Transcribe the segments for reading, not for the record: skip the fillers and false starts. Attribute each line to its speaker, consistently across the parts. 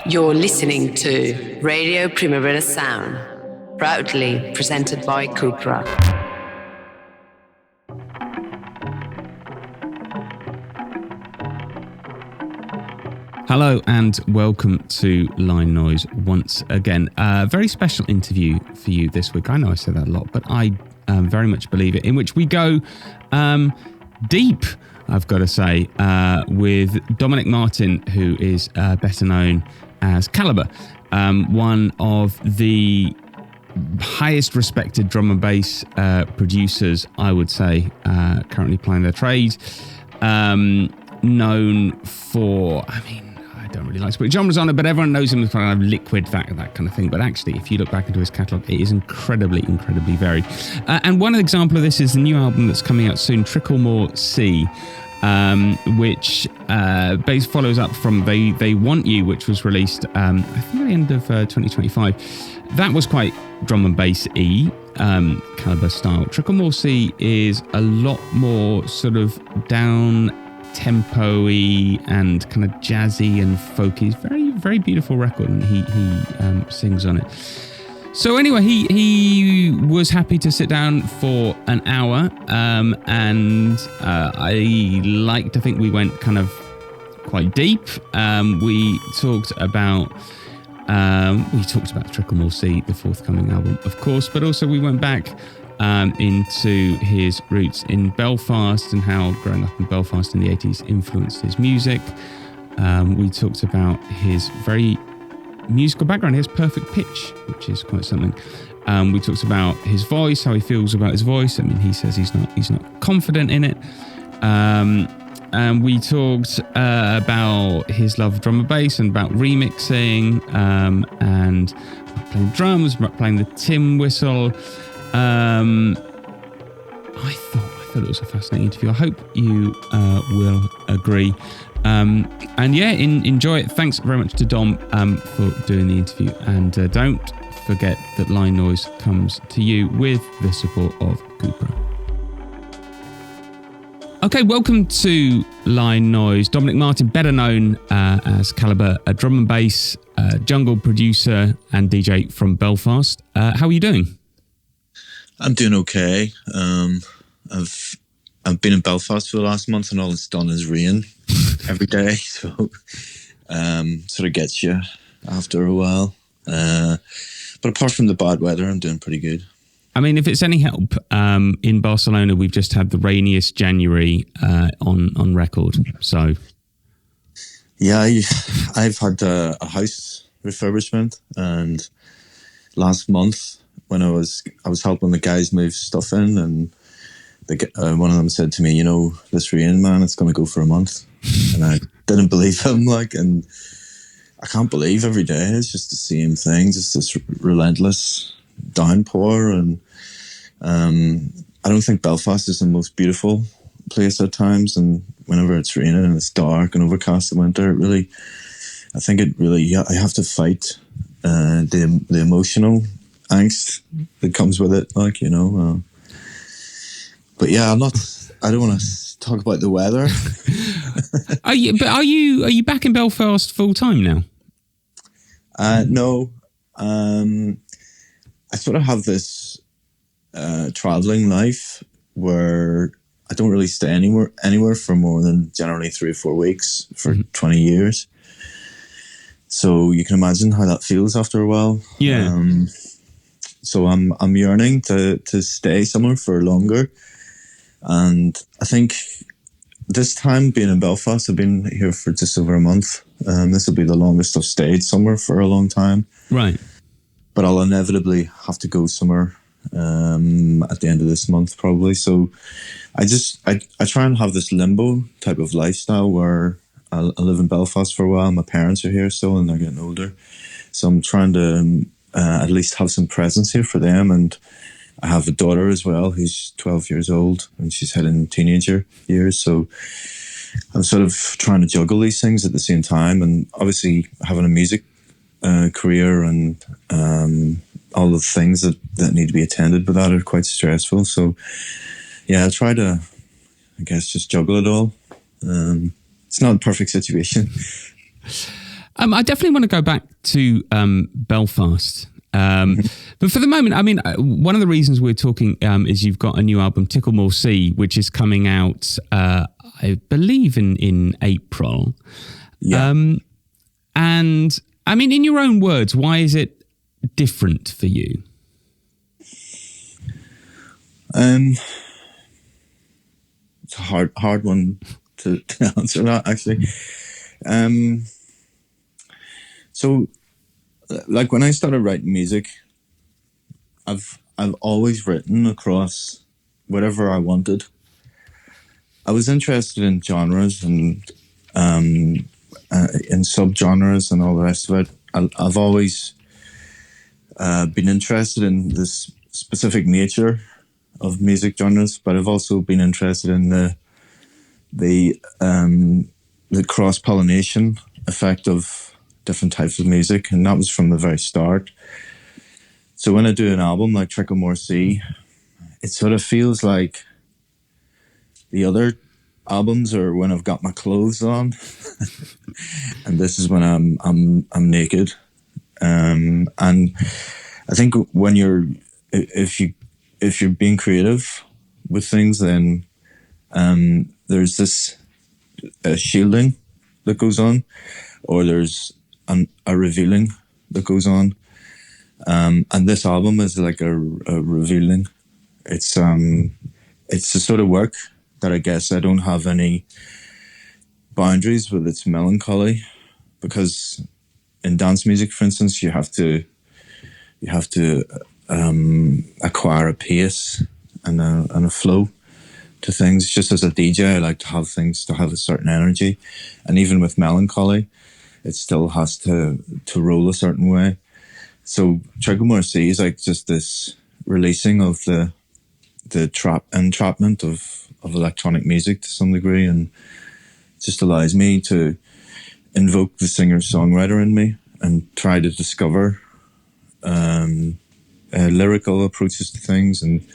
Speaker 1: You're listening to Radio Primavera Sound, proudly presented by Cupra.
Speaker 2: Hello and welcome to Line Noise once again. A very special interview for you this week. I know I say that a lot, but I very much believe it, in which we go deep, I've got to say, with Dominick Martin, who is better known as Calibre, one of the highest respected drum and bass producers, I would say, currently playing their trade. Known for, I don't really like to put genres on it, but everyone knows him as kind of liquid, that kind of thing. But actually, if you look back into his catalogue, it is incredibly varied. And one example of this is the new album that's coming out soon, Tricklemore Sea, which basically follows up from They Want You, which was released, I think at the end of 2025. That was quite drum and bass-y, Calibre style. Tricklemore Sea is a lot more sort of down tempo-y and kind of jazzy and folky. It's very beautiful record, and he sings on it. So anyway, he was happy to sit down for an hour, and I think we went kind of quite deep. We talked about Tricklemore Sea, the forthcoming album, of course, but also we went back into his roots in Belfast and how growing up in Belfast in the 80s influenced his music. We talked about his very musical background. He has perfect pitch, which is quite something. We talked about his voice, how he feels about his voice. He says he's not confident in it. And we talked about his love of drum and bass and about remixing, and playing drums, playing the tin whistle. I thought it was a fascinating interview. I hope you will agree. And yeah, enjoy it. Thanks very much to Dom for doing the interview. And don't forget that Line Noise comes to you with the support of Cupra. Okay, welcome to Line Noise. Dominick Martin, better known as Calibre, a drum and bass jungle producer and DJ from Belfast. How are you doing?
Speaker 3: I'm doing okay. I've been in Belfast for the last month, and all it's done is rain every day, so sort of gets you after a while. But apart from the bad weather, I'm doing pretty good.
Speaker 2: If it's any help, in Barcelona we've just had the rainiest January on record. So
Speaker 3: yeah, I've had a house refurbishment, and last month when I was helping the guys move stuff in, and one of them said to me, this rain, man, it's going to go for a month. And I didn't believe him, and I can't believe every day it's just the same thing, just this relentless downpour. And I don't think Belfast is the most beautiful place at times, and whenever it's raining and it's dark and overcast in winter, I have to fight the emotional angst that comes with it, but yeah, I don't want to talk about the weather.
Speaker 2: Are you back in Belfast full time now?
Speaker 3: No. I sort of have this traveling life where I don't really stay anywhere for more than generally 3 or 4 weeks for 20 years. So you can imagine how that feels after a while.
Speaker 2: Yeah.
Speaker 3: So I'm yearning to stay somewhere for longer. And I think this time being in Belfast, I've been here for just over a month. This will be the longest I've stayed somewhere for a long time.
Speaker 2: Right.
Speaker 3: But I'll inevitably have to go somewhere at the end of this month probably. So I try and have this limbo type of lifestyle where I live in Belfast for a while. My parents are here still, and they're getting older. So I'm trying to at least have some presence here for them. And I have a daughter as well who's 12 years old, and she's heading teenager years. So I'm sort of trying to juggle these things at the same time. And obviously having a music career and all the things that need to be attended with that are quite stressful. So yeah, I try to, just juggle it all. It's not a perfect situation.
Speaker 2: I definitely want to go back to Belfast. But for the moment, I mean, one of the reasons we're talking is you've got a new album, Tricklemore Sea, which is coming out, I believe, in April.
Speaker 3: Yeah.
Speaker 2: And I mean, in your own words, why is it different for you?
Speaker 3: It's a hard one to answer that, actually. So, like, when I started writing music, I've always written across whatever I wanted. I was interested in genres and in subgenres and all the rest of it. I've always been interested in this specific nature of music genres, but I've also been interested in the cross-pollination effect of different types of music, and that was from the very start. So when I do an album like Tricklemore Sea, it sort of feels like the other albums are when I've got my clothes on, and this is when I'm naked. And I think when if you're being creative with things, then there's this shielding that goes on, or there's a revealing that goes on. And this album is like a revealing. It's the sort of work that I guess I don't have any boundaries with its melancholy, because in dance music, for instance, you have to acquire a pace and a flow to things. Just as a DJ, I like to have things to have a certain energy, and even with melancholy, it still has to roll a certain way. So Tricklemore Sea is like just this releasing of the entrapment of electronic music to some degree, and it just allows me to invoke the singer-songwriter in me and try to discover lyrical approaches to things and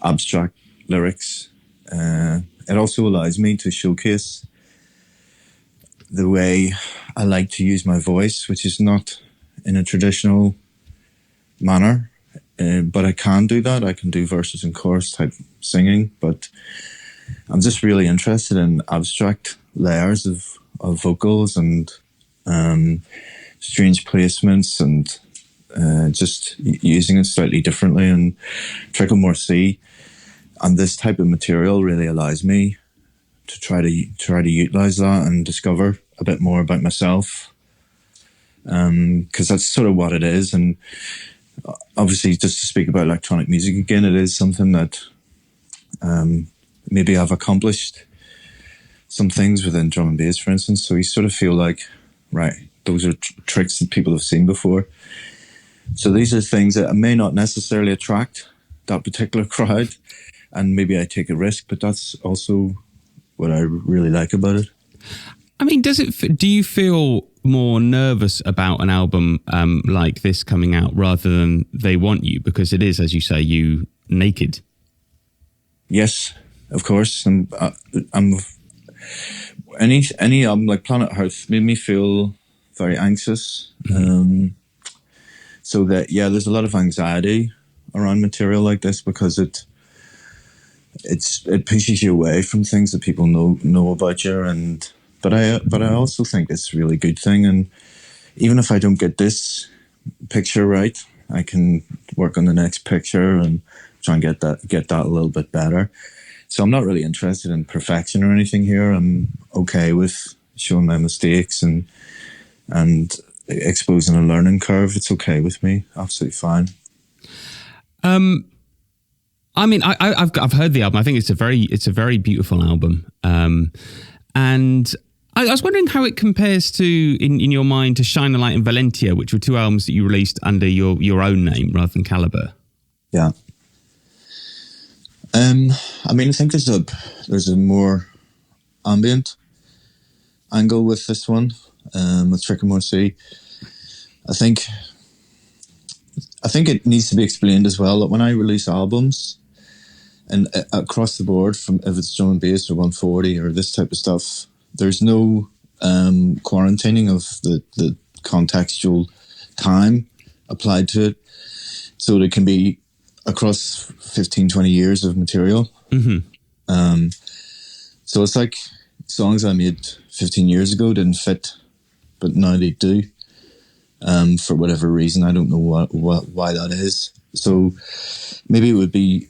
Speaker 3: abstract lyrics. It also allows me to showcase the way I like to use my voice, which is not in a traditional manner, but I can do that. I can do verses and chorus type singing, but I'm just really interested in abstract layers of vocals and strange placements, and just using it slightly differently. And Tricklemore Sea and this type of material really allows me to try to utilize that and discover a bit more about myself, because that's sort of what it is. And obviously, just to speak about electronic music again, it is something that maybe I've accomplished some things within drum and bass, for instance. So you sort of feel like, right, those are tricks that people have seen before. So these are things that may not necessarily attract that particular crowd, and maybe I take a risk, but that's also what I really like about it.
Speaker 2: I mean, do you feel more nervous about an album like this coming out rather than They Want You? Because it is, as you say, you naked.
Speaker 3: Yes, of course. Any album like Planet Earth made me feel very anxious. So that, yeah, there's a lot of anxiety around material like this, because it pushes you away from things that people know about you. But I also think it's a really good thing. And even if I don't get this picture right, I can work on the next picture and try and get that a little bit better. So I'm not really interested in perfection or anything here. I'm okay with showing my mistakes and exposing a learning curve. It's okay with me. Absolutely fine.
Speaker 2: I mean, I've heard the album. I think it's a very beautiful album. And I was wondering how it compares to, in your mind, to Shine a Light and Valentia, which were two albums that you released under your own name rather than Calibre.
Speaker 3: Yeah. I mean, I think there's a more ambient angle with this one, with Tricklemore Sea. I think it needs to be explained as well that when I release albums, and across the board, from if it's drum and bass or 140 or this type of stuff, there's no quarantining of the contextual time applied to it. So it can be across 15, 20 years of material. So it's like songs I made 15 years ago didn't fit, but now they do. For whatever reason, I don't know why that is. So maybe it would be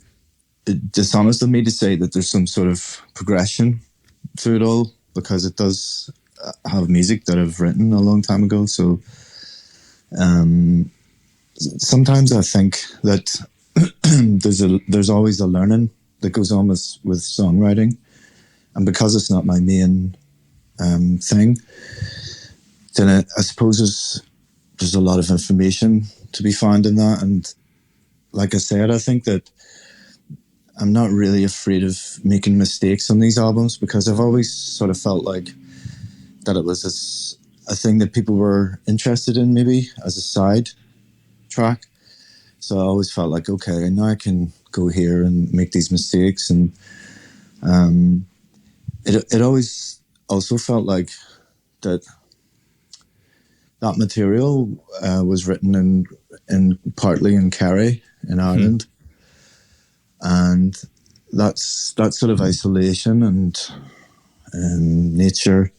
Speaker 3: dishonest of me to say that there's some sort of progression through it all, because it does have music that I've written a long time ago. So sometimes I think that there's always a learning that goes on with songwriting, and because it's not my main thing, then I suppose there's a lot of information to be found in that. And like I said, I think that I'm not really afraid of making mistakes on these albums, because I've always sort of felt like that it was a thing that people were interested in, maybe as a side track. So I always felt like, okay, now I can go here and make these mistakes. And it always also felt like that material was written in partly in Kerry in Ireland. And that sort of isolation and nature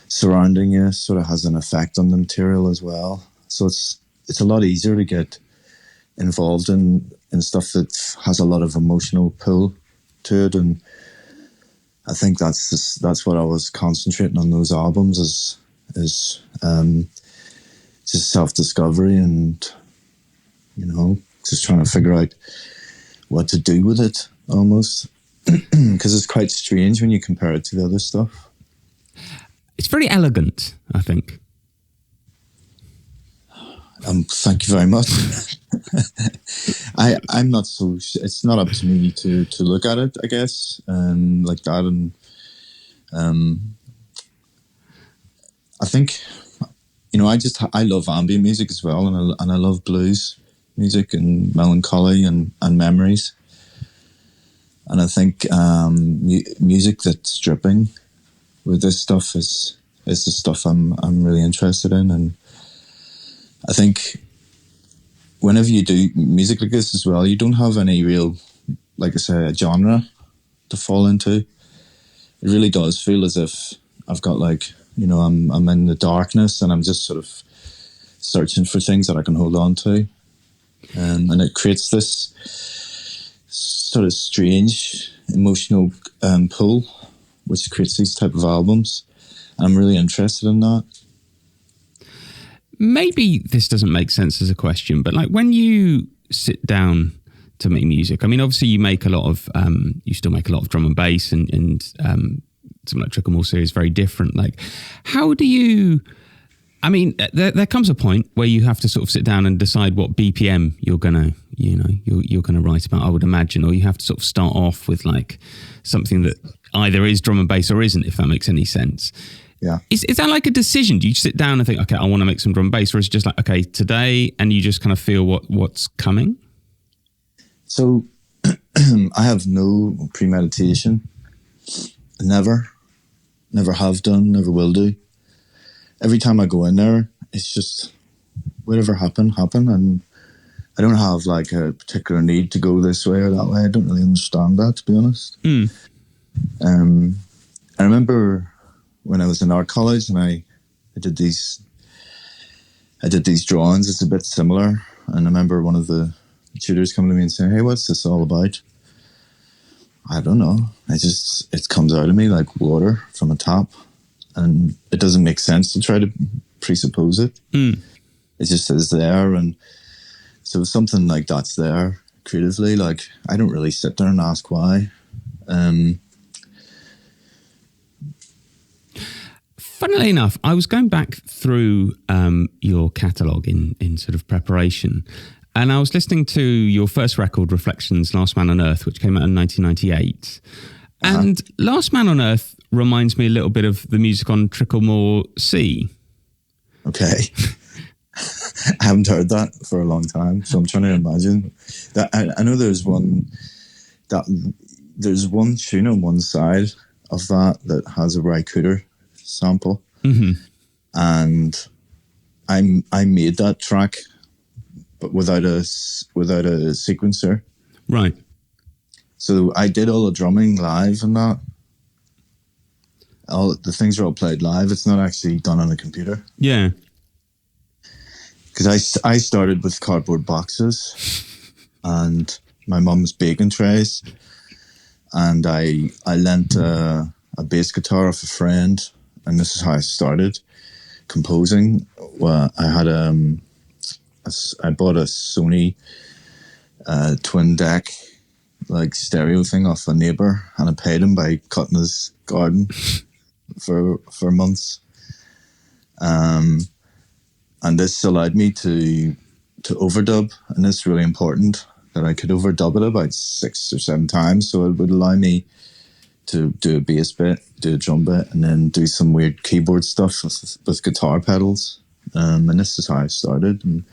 Speaker 3: surrounding you sort of has an effect on the material as well. So it's a lot easier to get involved in stuff that has a lot of emotional pull to it. And I think that's what I was concentrating on those albums is just self-discovery and, just trying to figure out what to do with it almost, because it's quite strange when you compare it to the other stuff.
Speaker 2: It's very elegant, I think.
Speaker 3: Thank you very much. I'm not so. It's not up to me to look at it, I guess, like that. And I think, I love ambient music as well, and I love blues music and melancholy and memories. And I think music that's dripping with this stuff is the stuff I'm really interested in. And I think whenever you do music like this as well, you don't have any real, like I say, a genre to fall into. It really does feel as if I've got I'm in the darkness and I'm just sort of searching for things that I can hold on to. And it creates this sort of strange emotional pull, which creates these type of albums. I'm really interested in that.
Speaker 2: Maybe this doesn't make sense as a question, but when you sit down to make music, I mean, obviously you make a lot of, you still make a lot of drum and bass, and something like Tricklemore Sea is very different. How do you, I mean, there comes a point where you have to sort of sit down and decide what BPM you're gonna write about, I would imagine, or you have to sort of start off with something that either is drum and bass or isn't, if that makes any sense.
Speaker 3: Yeah.
Speaker 2: Is that like a decision? Do you sit down and think, okay, I want to make some drum and bass, or is it just okay, today, and you just kind of feel what's coming?
Speaker 3: So I have no premeditation. Never have done, never will do. Every time I go in there, it's just whatever happen, and I don't have a particular need to go this way or that way. I don't really understand that, to be honest. I remember when I was in art college and I did these drawings. It's a bit similar, and I remember one of the tutors coming to me and saying, "Hey, what's this all about?" I don't know. It comes out of me like water from a tap, and it doesn't make sense to try to presuppose it. It just is there, and so something like that's there creatively. I don't really sit there and ask why.
Speaker 2: Funnily enough, I was going back through your catalogue in sort of preparation, and I was listening to your first record, Reflections, Last Man on Earth, which came out in 1998. And Last Man on Earth reminds me a little bit of the music on Tricklemore Sea. Okay.
Speaker 3: I haven't heard that for a long time, so I'm trying to imagine. That I know there's one tune on one side of that has a Ry Cooder sample, and I made that track, but without a sequencer.
Speaker 2: Right.
Speaker 3: So I did all the drumming live and that. All the things are all played live. It's not actually done on a computer.
Speaker 2: Yeah.
Speaker 3: Because I started with cardboard boxes and my mum's baking trays, and I lent a bass guitar off a friend, and this is how I started composing. Well, I had I bought a Sony twin deck like stereo thing off a neighbour, and I paid him by cutting his garden for months. And this allowed me to overdub, and it's really important that I could overdub it about 6 or 7 times, so it would allow me to do a bass bit, do a drum bit, and then do some weird keyboard stuff with guitar pedals. And this is how I started. And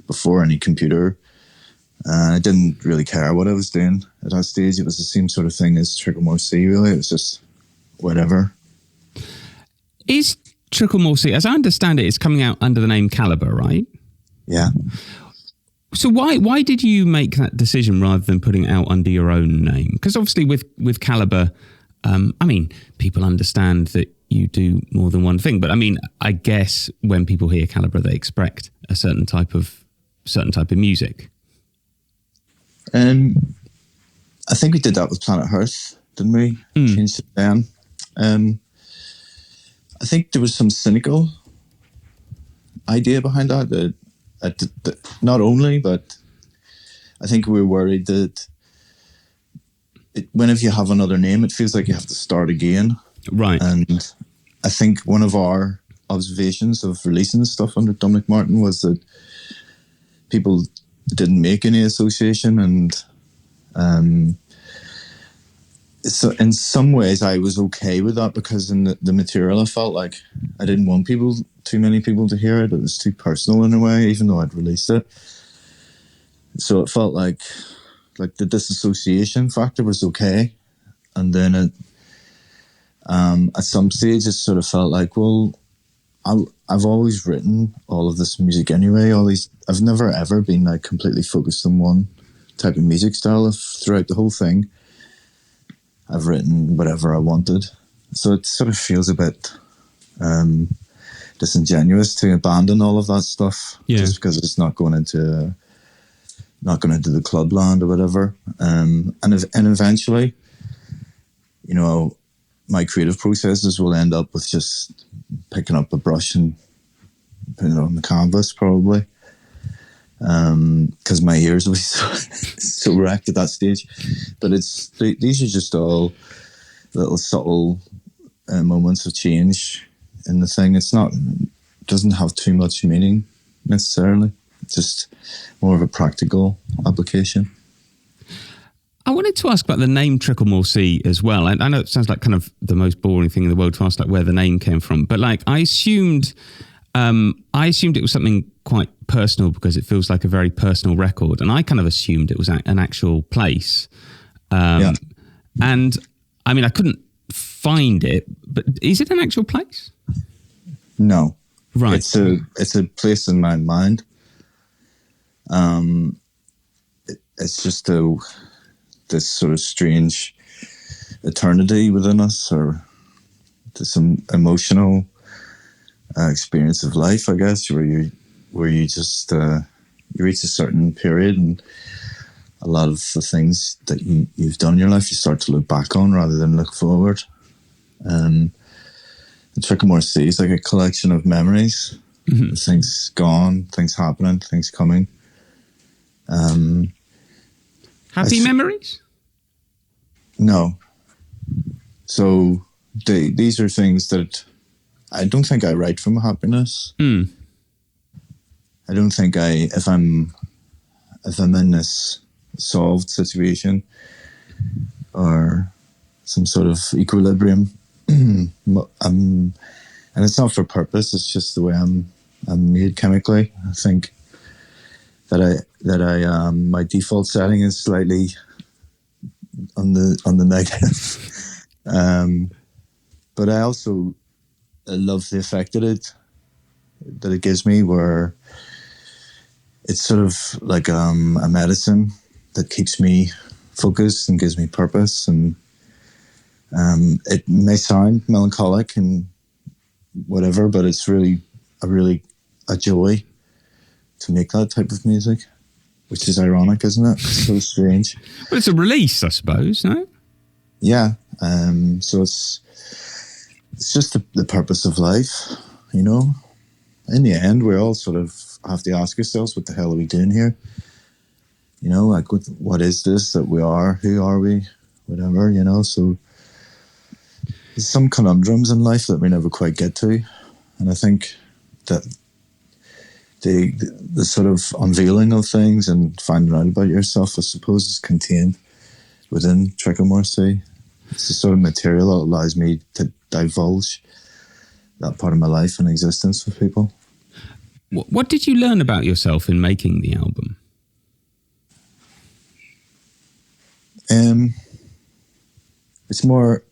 Speaker 3: before any computer, I didn't really care what I was doing at that stage. It was the same sort of thing as Tricklemore Sea, really. It was just whatever.
Speaker 2: Is Tricklemore Sea, as I understand it, it's coming out under the name Calibre, right?
Speaker 3: Yeah.
Speaker 2: So why did you make that decision rather than putting it out under your own name? Because obviously with Calibre, I mean, people understand that you do more than one thing. But I mean, I guess when people hear Calibre, they expect a certain type of music.
Speaker 3: I think we did that with Planet Earth, didn't we? Changed it then. I think there was some cynical idea behind that. Not only, but I think we were worried that whenever you have another name, it feels like you have to start again.
Speaker 2: Right.
Speaker 3: And I think one of our observations of releasing stuff under Dominick Martin was that people didn't make any association, and so in some ways I was okay with that, because in the material I felt like I didn't want too many people to hear it. It was too personal in a way, even though I'd released it. So it felt like the disassociation factor was okay. And then at some stage it sort of felt like, well, I've always written all of this music anyway. I've never ever been like completely focused on one type of music style throughout the whole thing. I've written whatever I wanted. So it sort of feels a bit disingenuous to abandon all of that stuff, just because it's not going into the club land or whatever. And eventually, you know, my creative processes will end up with just picking up a brush and putting it on the canvas, probably. Because my ears will be so wrecked at that stage. But these are just all little subtle moments of change in the thing. It doesn't have too much meaning necessarily. It's just more of a practical application.
Speaker 2: I wanted to ask about the name Tricklemore Sea as well. I know it sounds like kind of the most boring thing in the world to ask, like where the name came from, but like I assumed it was something quite personal, because it feels like a very personal record, and I kind of assumed it was an actual place. And I mean, I couldn't find it, but is it an actual place?
Speaker 3: No,
Speaker 2: right.
Speaker 3: It's a place in my mind. It's just this sort of strange eternity within us, or some emotional experience of life, I guess, where you just you reach a certain period, and a lot of the things that you've done in your life you start to look back on rather than look forward. The Tricklemore Sea is like a collection of memories, things gone, things happening, things coming.
Speaker 2: Happy memories?
Speaker 3: No. So these are things that I don't think I write from happiness. I don't think if I'm in this solved situation or some sort of equilibrium, and it's not for purpose. It's just the way I'm made chemically. I think that I my default setting is slightly on the negative, but I also love the effect that it gives me, where it's sort of like a medicine that keeps me focused and gives me purpose. And it may sound melancholic and whatever, but it's really a joy to make that type of music, which is ironic, isn't it? It's so strange.
Speaker 2: Well, it's a release, I suppose, no?
Speaker 3: Yeah. So it's just the purpose of life, you know? In the end, we all sort of have to ask ourselves, what the hell are we doing here? You know, like, what is this that we are? Who are we? Whatever, you know? So there's some conundrums in life that we never quite get to. And I think that the sort of unveiling of things and finding out about yourself, I suppose, is contained within Tricklemore Sea. It's the sort of material that allows me to divulge that part of my life and existence with people.
Speaker 2: What did you learn about yourself in making the album?
Speaker 3: It's more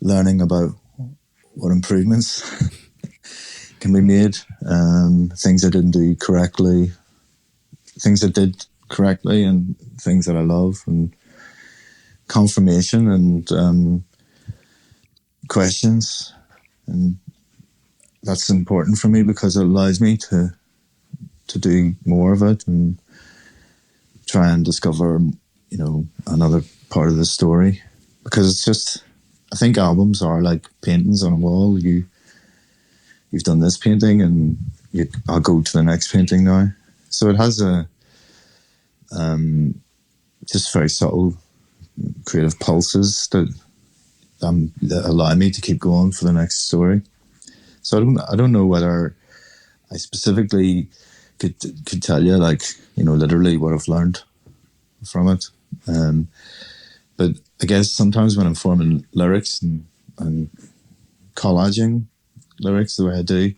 Speaker 3: learning about what improvements can be made, things I didn't do correctly, things I did correctly, and things that I love, and confirmation and questions. And that's important for me because it allows me to do more of it and try and discover, you know, another part of the story. Because it's just, I think albums are like paintings on a wall. You've done this painting and I'll go to the next painting now. So it has a just very subtle creative pulses that allow me to keep going for the next story. So I don't know whether I specifically could tell you, like, you know, literally what I've learned from it. But I guess sometimes when I'm forming lyrics and collaging lyrics the way I do,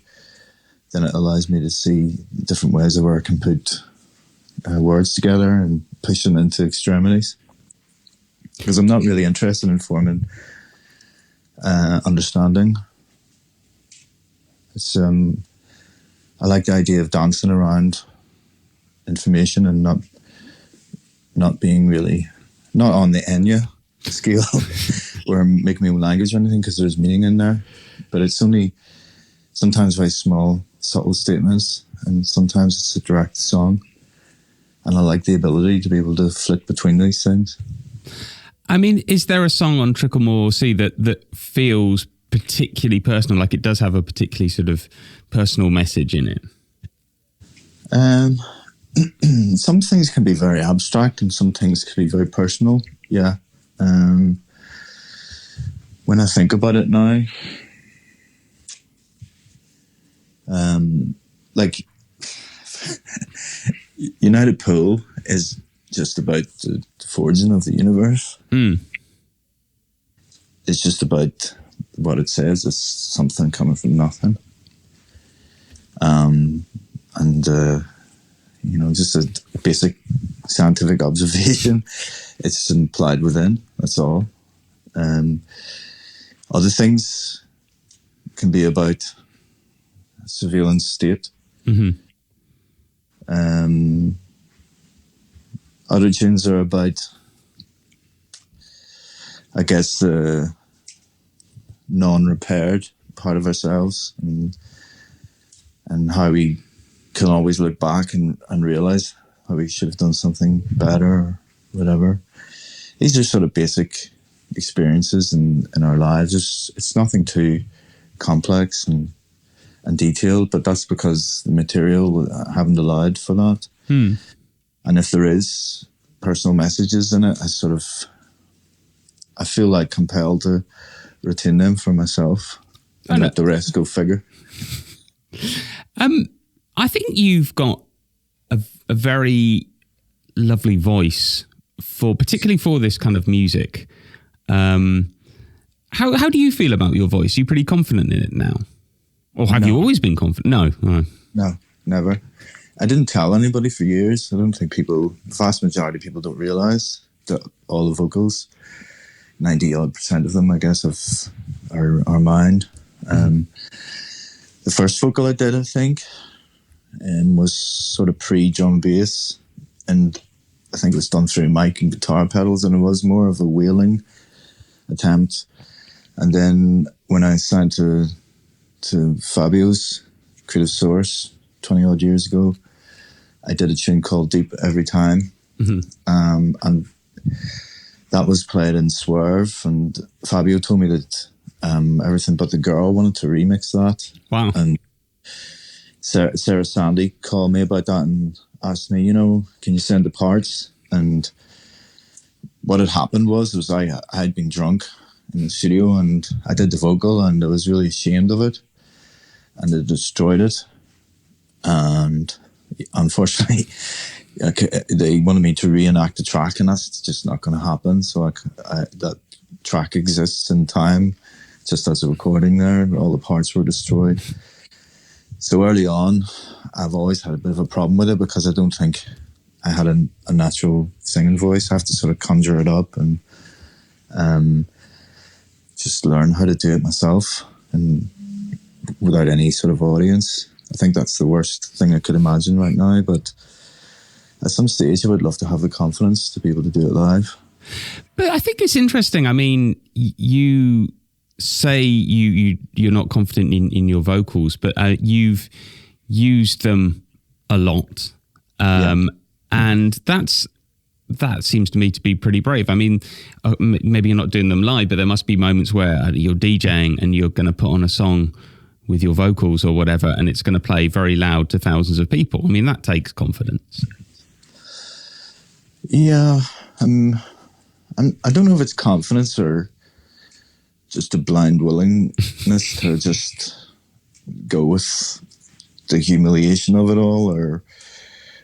Speaker 3: then it allows me to see different ways of where I can put words together and push them into extremities. Because I'm not really interested in forming understanding. It's I like the idea of dancing around information and not being really, not on the Enya scale where I'm making my own language or anything, because there's meaning in there. But it's only sometimes very small, subtle statements, and sometimes it's a direct song. And I like the ability to be able to flick between these things.
Speaker 2: I mean, is there a song on Tricklemore Sea that feels particularly personal, like it does have a particularly sort of personal message in it?
Speaker 3: Some things can be very abstract and some things can be very personal. Yeah. When I think about it now, like United Pool is just about the forging of the universe. It's just about what it says. It's something coming from nothing. You know, just a basic scientific observation. It's implied within, that's all. Other things can be about surveillance state. Other tunes are about, I guess, the non-repaired part of ourselves and how we can always look back and realise how we should have done something better or whatever. These are sort of basic experiences in our lives. It's nothing too complex and detailed, but that's because the material haven't allowed for that. And if there is personal messages in it, I feel like compelled to retain them for myself and let the rest go figure.
Speaker 2: I think you've got a very lovely voice particularly for this kind of music. How do you feel about your voice? Are you pretty confident in it now? Or have you always been confident? No.
Speaker 3: No, never. I didn't tell anybody for years. I don't think the vast majority of people don't realise that all the vocals, 90% of them, I guess, are mine. The first vocal I did, I think, was sort of pre-drum bass, and I think it was done through mic and guitar pedals, and it was more of a wailing attempt. And then when I signed to Fabio's Creative Source 20 odd years ago, I did a tune called Deep Every Time. And that was played in Swerve, and Fabio told me that Everything But the Girl wanted to remix that.
Speaker 2: Wow.
Speaker 3: And Sarah Sandy called me about that and asked me, can you send the parts? And what had happened was I had been drunk in the studio, and I did the vocal, and I was really ashamed of it, and it destroyed it. And unfortunately, they wanted me to reenact the track, and that's just not going to happen. So that track exists in time, just as a recording there, and all the parts were destroyed. So early on, I've always had a bit of a problem with it, because I don't think I had a natural singing voice. I have to sort of conjure it up and just learn how to do it myself, and without any sort of audience. I think that's the worst thing I could imagine right now, but at some stage I would love to have the confidence to be able to do it live.
Speaker 2: But I think it's interesting. I mean, you say you're not confident in your vocals, but you've used them a lot. And that seems to me to be pretty brave. I mean, maybe you're not doing them live, but there must be moments where you're DJing and you're going to put on a song with your vocals or whatever, and it's going to play very loud to thousands of people. I mean, that takes confidence.
Speaker 3: Yeah. I don't know if it's confidence or just a blind willingness to just go with the humiliation of it all, or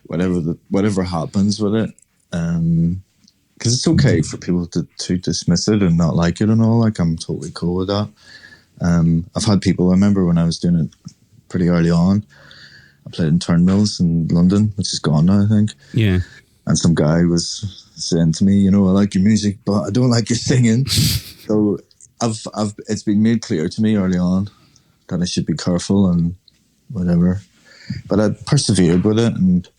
Speaker 3: whatever happens with it. Because it's okay for people to dismiss it and not like it and all. Like, I'm totally cool with that. I've had people, I remember when I was doing it pretty early on, I played in Turnmills in London, which is gone now, I think.
Speaker 2: Yeah.
Speaker 3: And some guy was saying to me, I like your music, but I don't like your singing. So it's been made clear to me early on that I should be careful and whatever. But I persevered with it, and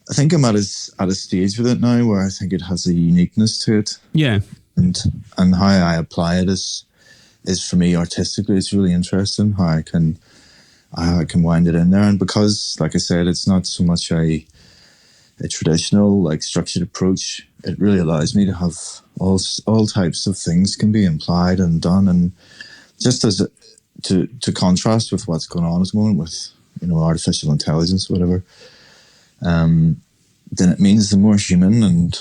Speaker 3: I think I'm at a stage with it now where I think it has a uniqueness to it.
Speaker 2: Yeah.
Speaker 3: And how I apply it is for me artistically, it's really interesting how I can wind it in there. And because, like I said, it's not so much a traditional, like, structured approach, it really allows me to have all types of things can be implied and done. And just as to contrast with what's going on at the moment with, artificial intelligence, whatever, then it means the more human and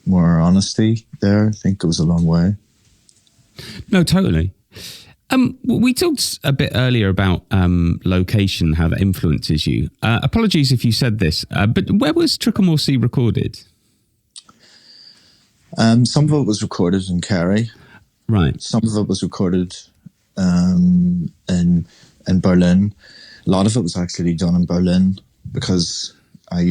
Speaker 3: more honesty there, I think, goes a long way.
Speaker 2: No, totally. We talked a bit earlier about location, how that influences you. Apologies if you said this, but where was Tricklemore Sea recorded?
Speaker 3: Some of it was recorded in Kerry.
Speaker 2: Right.
Speaker 3: Some of it was recorded in Berlin. A lot of it was actually done in Berlin because I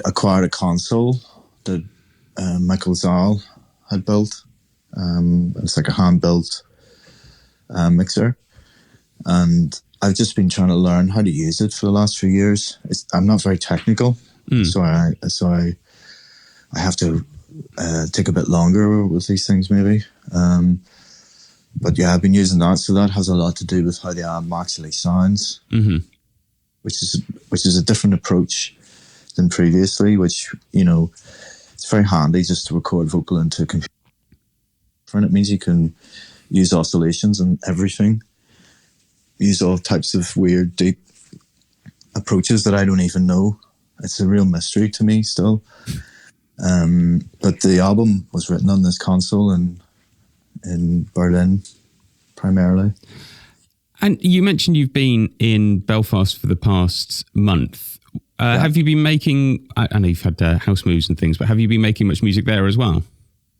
Speaker 3: acquired a console that Michael Zahl had built. It's like a hand-built mixer, and I've just been trying to learn how to use it for the last few years. I'm not very technical, so I have to take a bit longer with these things, maybe. But yeah, I've been using that, so that has a lot to do with how the album actually sounds, which is a different approach than previously. Which it's very handy just to record vocal into a computer. And it means you can use oscillations and everything. Use all types of weird, deep approaches that I don't even know. It's a real mystery to me still. But the album was written on this console in Berlin, primarily.
Speaker 2: And you mentioned you've been in Belfast for the past month.
Speaker 3: Yeah.
Speaker 2: Have you been making, I know you've had house moves and things, but have you been making much music there as well?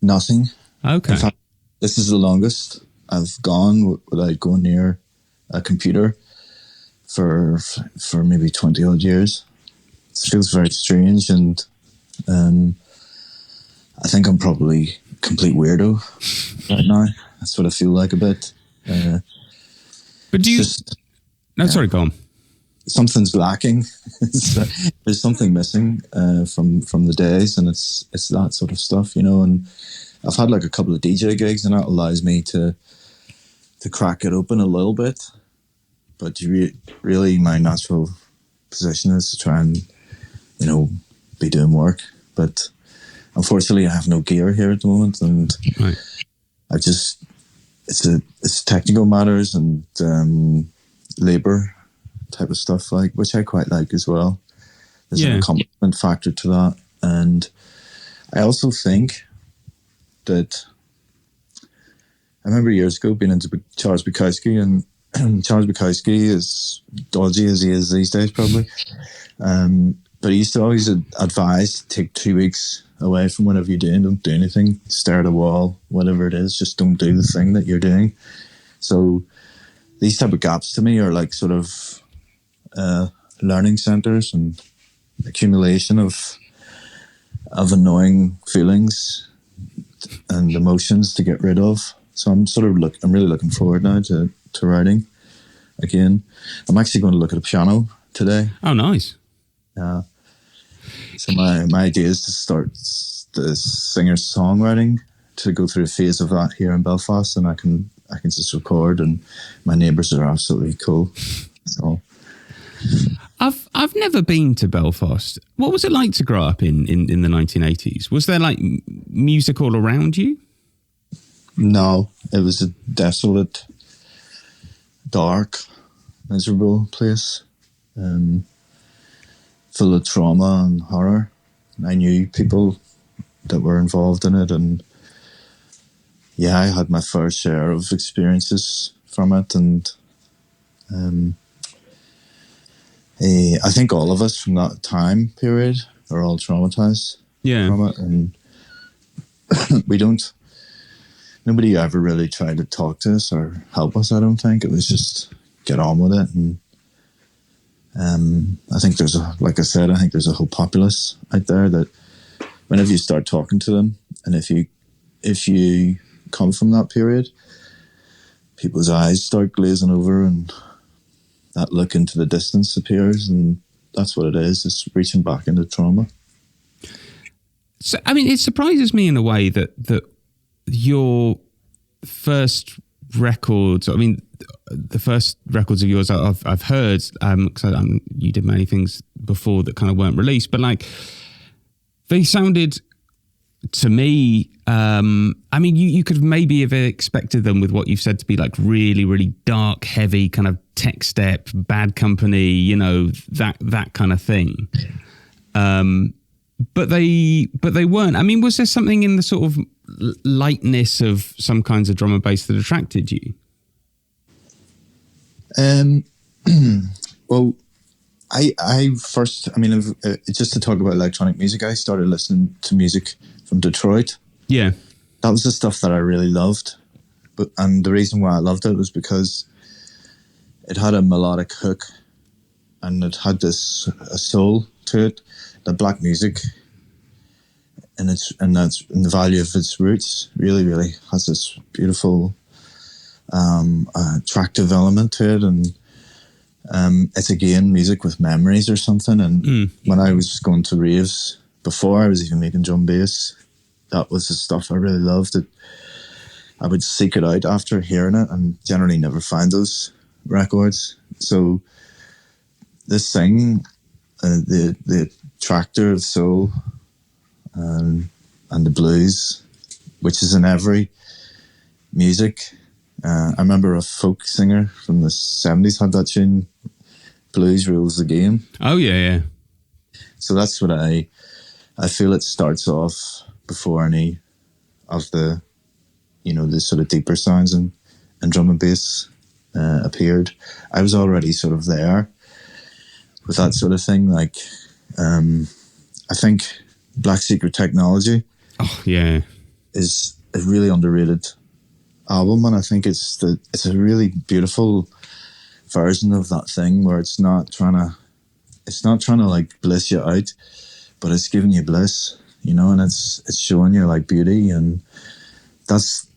Speaker 3: Nothing.
Speaker 2: Okay.
Speaker 3: In fact, this is the longest I've gone without going near a computer for maybe 20 odd years. It feels very strange, and I think I'm probably complete weirdo right now. That's what I feel like a bit.
Speaker 2: But do you?
Speaker 3: Just,
Speaker 2: No, sorry, go on.
Speaker 3: Something's lacking. There's something missing from the days, and it's that sort of stuff, you know. And I've had like a couple of DJ gigs, and that allows me to crack it open a little bit. But really, my natural position is to try and, you know, be doing work. But unfortunately, I have no gear here at the moment, and
Speaker 2: right.
Speaker 3: I just it's technical matters and labor type of stuff, like, which I quite like as well. There's an accomplishment factor to that, and I also think that I remember years ago being into Charles Bukowski, and Charles Bukowski is dodgy as he is these days, probably. But he used to always advise, take 2 weeks away from whatever you're doing. Don't do anything. Stare at a wall, whatever it is. Just don't do the thing that you're doing. So these type of gaps to me are like sort of learning centers and accumulation of annoying feelings and emotions to get rid of. So I'm really looking forward now to writing again. I'm actually going to look at a piano today.
Speaker 2: Oh, nice.
Speaker 3: Yeah. So my idea is to start the singer-songwriting, to go through a phase of that here in Belfast, and I can just record, and my neighbours are absolutely cool. So
Speaker 2: I've never been to Belfast. What was it like to grow up in the 1980s? Was there like music all around you?
Speaker 3: No, it was a desolate, dark, miserable place. Full of trauma and horror. I knew people that were involved in it, and yeah, I had my fair share of experiences from it, and I think all of us from that time period are all traumatized from it, and nobody ever really tried to talk to us or help us. I don't think. It was just get on with it, and I think like I said, I think there's a whole populace out there that whenever you start talking to them, and if you come from that period, people's eyes start glazing over and that look into the distance appears, and that's what it is. It's reaching back into trauma.
Speaker 2: So, I mean, it surprises me in a way that your first records, I mean, the first records of yours I've heard, because you did many things before that kind of weren't released, but like they sounded to me, I mean, you could maybe have expected them with what you've said to be like really, really dark, heavy kind of tech step, Bad Company, you know, that kind of thing. But they weren't. I mean, was there something in the sort of lightness of some kinds of drum and bass that attracted you?
Speaker 3: Well, I first, I mean, just to talk about electronic music, I started listening to music from Detroit.
Speaker 2: Yeah.
Speaker 3: That was the stuff that I really loved. And the reason why I loved it was because it had a melodic hook, and it had a soul to it. The black music and the value of its roots really, really has this beautiful attractive element to it, and it's again music with memories or something. And when I was going to raves before I was even making drum bass, that was the stuff I really loved. I would seek it out after hearing it, and generally never find those records. So this thing, the tractor of soul and the blues, which is in every music. I remember a folk singer from the 70s had that tune, Blues Rules the Game.
Speaker 2: Oh, yeah.
Speaker 3: So that's what I feel it starts off before any of the, you know, the sort of deeper sounds and drum and bass appeared. I was already sort of there with that sort of thing. Like, I think Black Secret Technology is a really underrated album, and I think it's a really beautiful version of that thing where it's not trying to like bliss you out, but it's giving you bliss. and it's showing you like beauty, and that's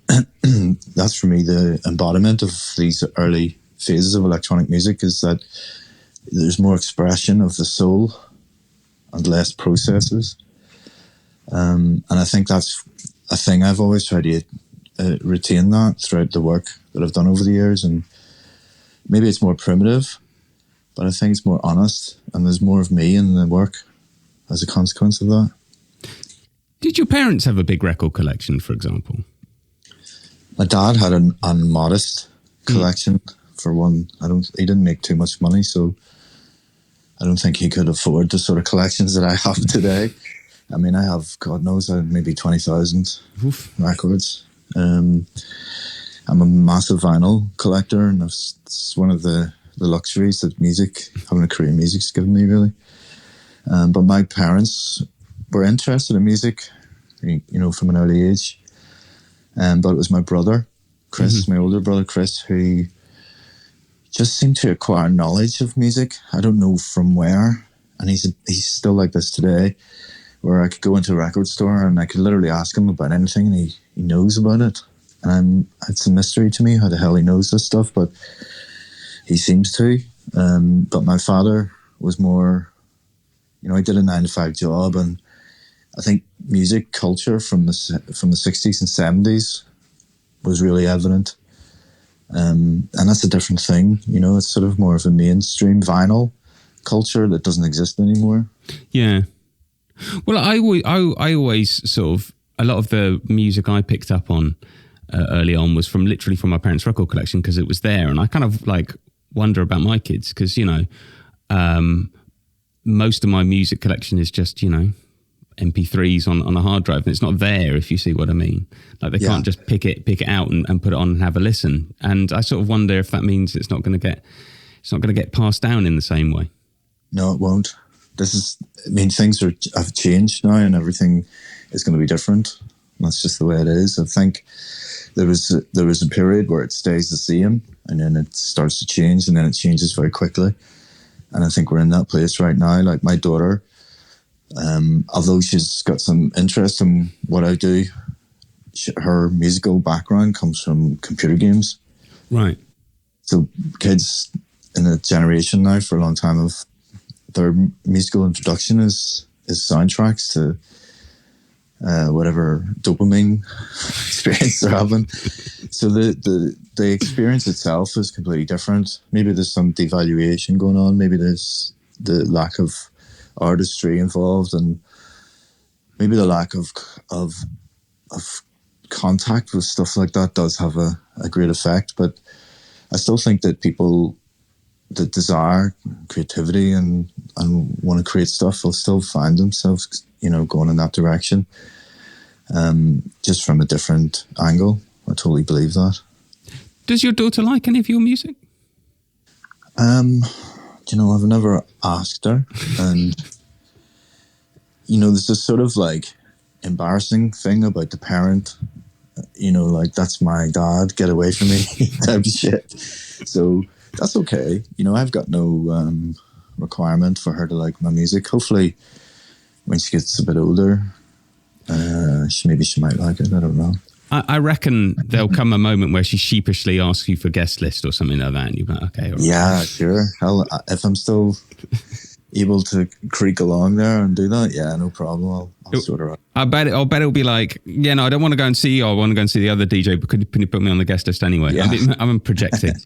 Speaker 3: that's for me the embodiment of these early phases of electronic music, is that there's more expression of the soul and less processes. And I think that's a thing I've always tried to retain that throughout the work that I've done over the years. And maybe it's more primitive, but I think it's more honest, and there's more of me in the work as a consequence of that.
Speaker 2: Did your parents have a big record collection, for example?
Speaker 3: My dad had an unmodest collection. For one, he didn't make too much money, so I don't think he could afford the sort of collections that I have today. I mean, I have, God knows, maybe 20,000 records. I'm a massive vinyl collector, and it's one of the luxuries that having a career in music's given me, really. But my parents were interested in music, from an early age. But it was my brother, Chris, my older brother, Chris, who just seemed to acquire knowledge of music. I don't know from where. And he's still like this today, where I could go into a record store and I could literally ask him about anything, and he knows about it. And it's a mystery to me how the hell he knows this stuff, but he seems to. But my father was more, he did a 9-to-5 job, and I think music culture from the 60s and 70s was really evident. And that's a different thing, it's sort of more of a mainstream vinyl culture that doesn't exist anymore.
Speaker 2: Yeah. Well, I always sort of, a lot of the music I picked up on early on was literally from my parents' record collection, because it was there. And I kind of like wonder about my kids, because, most of my music collection is just, MP3s on a hard drive, and it's not there, if you see what I mean. Like they can't just pick it out and put it on and have a listen. And I sort of wonder if that means it's not going to get passed down in the same way.
Speaker 3: No, it won't. Things have changed now, and everything is going to be different. That's just the way it is. I think there was a period where it stays the same, and then it starts to change, and then it changes very quickly. And I think we're in that place right now. Like my daughter, although she's got some interest in what I do, her musical background comes from computer games.
Speaker 2: Right.
Speaker 3: So kids in a generation now for a long time have their musical introduction is soundtracks to whatever dopamine experience they're having. So the experience itself is completely different. Maybe there's some devaluation going on. Maybe there's the lack of artistry involved, and maybe the lack of contact with stuff like that does have a great effect. But I still think that people that desire creativity and want to create stuff will still find themselves, going in that direction, just from a different angle. I totally believe that.
Speaker 2: Does your daughter like any of your music?
Speaker 3: I've never asked her, and there's this sort of like embarrassing thing about the parent, like that's my dad, get away from me type of shit. So that's okay. I've got no requirement for her to like my music. Hopefully when she gets a bit older, she might like it. I don't know.
Speaker 2: I reckon there'll come a moment where she sheepishly asks you for guest list or something like that, and you're like, okay. All right.
Speaker 3: Yeah, sure. Hell, if I'm still able to creak along there and do that, yeah, no problem. I'll sort her out.
Speaker 2: I bet it'll be like, yeah, no, I don't want to go and see you. I want to go and see the other DJ, but can you put me on the guest list anyway?
Speaker 3: Yeah.
Speaker 2: I'm projecting.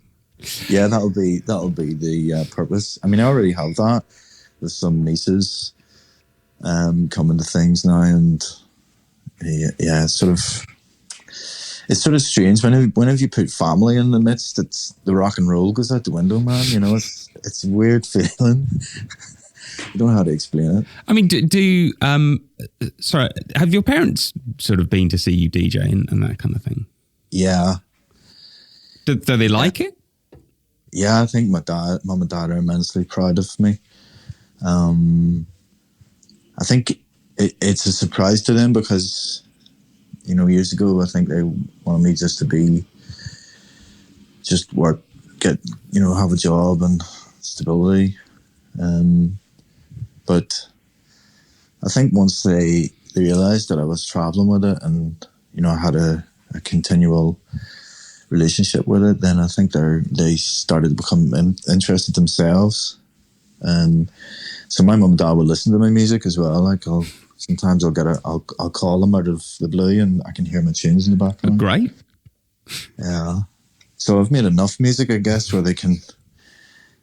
Speaker 3: Yeah, that'll be the purpose. I mean, I already have that with some nieces coming to things now, and yeah, it's sort of strange whenever you put family in the midst. It's the rock and roll goes out the window, man. It's a weird feeling. I don't know how to explain it.
Speaker 2: I mean, have your parents sort of been to see you DJ and that kind of thing?
Speaker 3: Yeah.
Speaker 2: Do they like it?
Speaker 3: Yeah, I think mum and dad are immensely proud of me. I think it's a surprise to them because, years ago, I think they wanted me just to work, have a job and stability. But I think once they they realised that I was travelling with it, and I had a continual relationship with it, then I think they started to become interested themselves. And so my mum and dad would listen to my music as well. Like sometimes I'll call them out of the blue, and I can hear my tunes in the background.
Speaker 2: Great.
Speaker 3: Yeah. So I've made enough music, I guess, where they can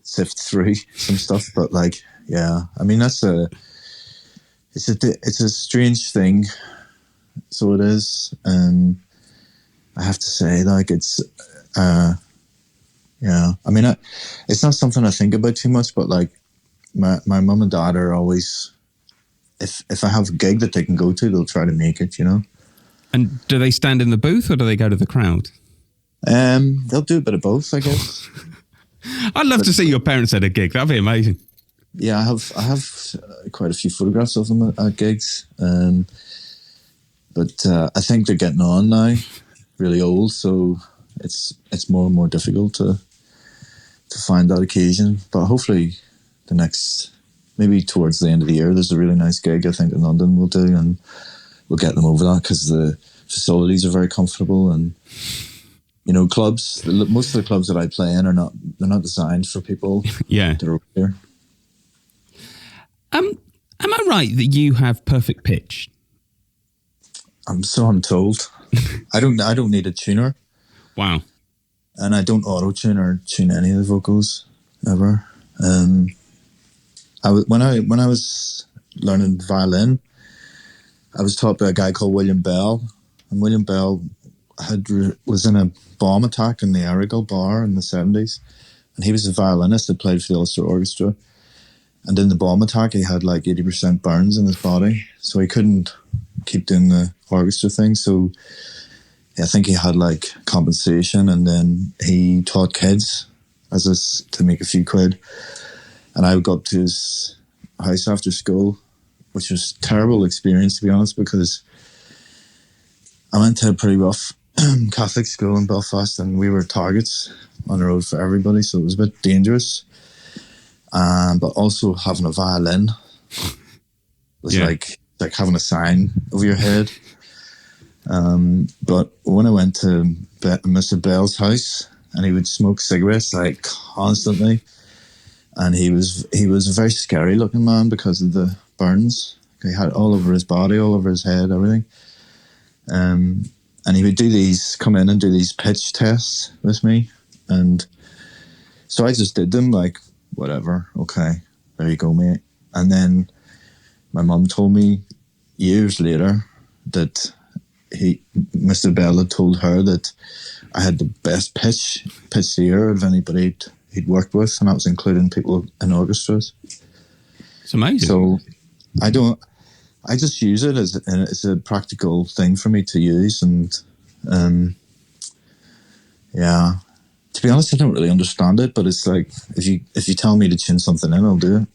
Speaker 3: sift through some stuff. But like, yeah, I mean, it's a strange thing. So it is. And I have to say, like, it's, yeah, I mean, it's not something I think about too much, but like my mum and dad are always, if I have a gig that they can go to, they'll try to make it, And
Speaker 2: do they stand in the booth or do they go to the crowd?
Speaker 3: They'll do a bit of both, I guess.
Speaker 2: I'd love to see your parents at a gig. That'd be amazing.
Speaker 3: Yeah, I have quite a few photographs of them at gigs. But I think they're getting on now, really old, so it's more and more difficult to find that occasion. But hopefully maybe towards the end of the year, there's a really nice gig I think in London we'll do, and we'll get them over that because the facilities are very comfortable. And clubs, most of the clubs that I play in they're not designed for people that are over here.
Speaker 2: Am I right that you have perfect pitch?
Speaker 3: I'm told. I don't need a tuner.
Speaker 2: Wow.
Speaker 3: And I don't auto-tune or tune any of the vocals ever. When I was learning violin, I was taught by a guy called William Bell, and William Bell was in a bomb attack in the Arrigal bar in the 70s, and he was a violinist that played for the Ulster Orchestra. And in the bomb attack, he had like 80% burns in his body, so he couldn't keep doing the orchestra thing. So I think he had like compensation, and then he taught kids to make a few quid. And I would go up to his house after school, which was a terrible experience, to be honest, because I went to a pretty rough Catholic school in Belfast, and we were targets on the road for everybody, so it was a bit dangerous. But also having a violin was like having a sign over your head. But when I went to Mr. Bell's house, and he would smoke cigarettes like constantly, and he was a very scary looking man because of the burns. He had all over his body, all over his head, everything. And he would come in and do these pitch tests with me. And so I just did them, like, whatever, okay, there you go, mate. And my mum told me years later that Mr. Bell had told her that I had the best pitch ear of anybody he'd worked with, and that was including people in orchestras.
Speaker 2: It's amazing.
Speaker 3: So I just use it as a practical thing for me to use, and yeah. To be honest, I don't really understand it, but it's like if you tell me to tune something in, I'll do it.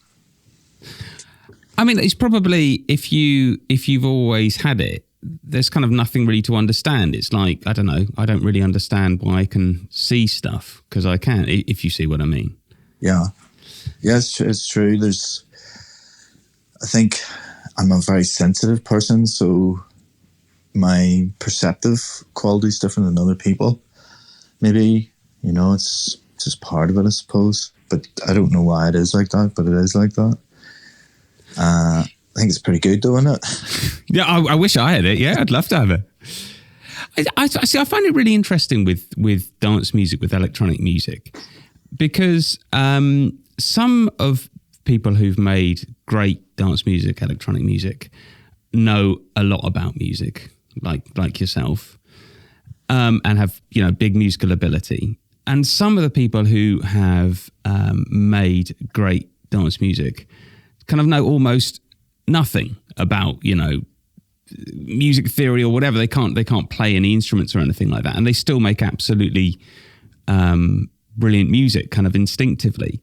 Speaker 2: I mean, it's probably if you've always had it, there's kind of nothing really to understand. It's like, I don't know, I don't really understand why I can see stuff, because I can, if you see what I mean.
Speaker 3: Yeah, it's true. I think I'm a very sensitive person, so my perceptive quality is different than other people. Maybe. It's just part of it, I suppose. But I don't know why it is like that, but it is like that. I think it's pretty good, though, isn't it?
Speaker 2: Yeah, I wish I had it. Yeah, I'd love to have it. I find it really interesting with dance music, with electronic music, because some of people who've made great dance music, electronic music, know a lot about music, like yourself, and have big musical ability. And some of the people who have made great dance music kind of know almost nothing about, music theory or whatever. They can't play any instruments or anything like that, and they still make absolutely brilliant music, kind of instinctively.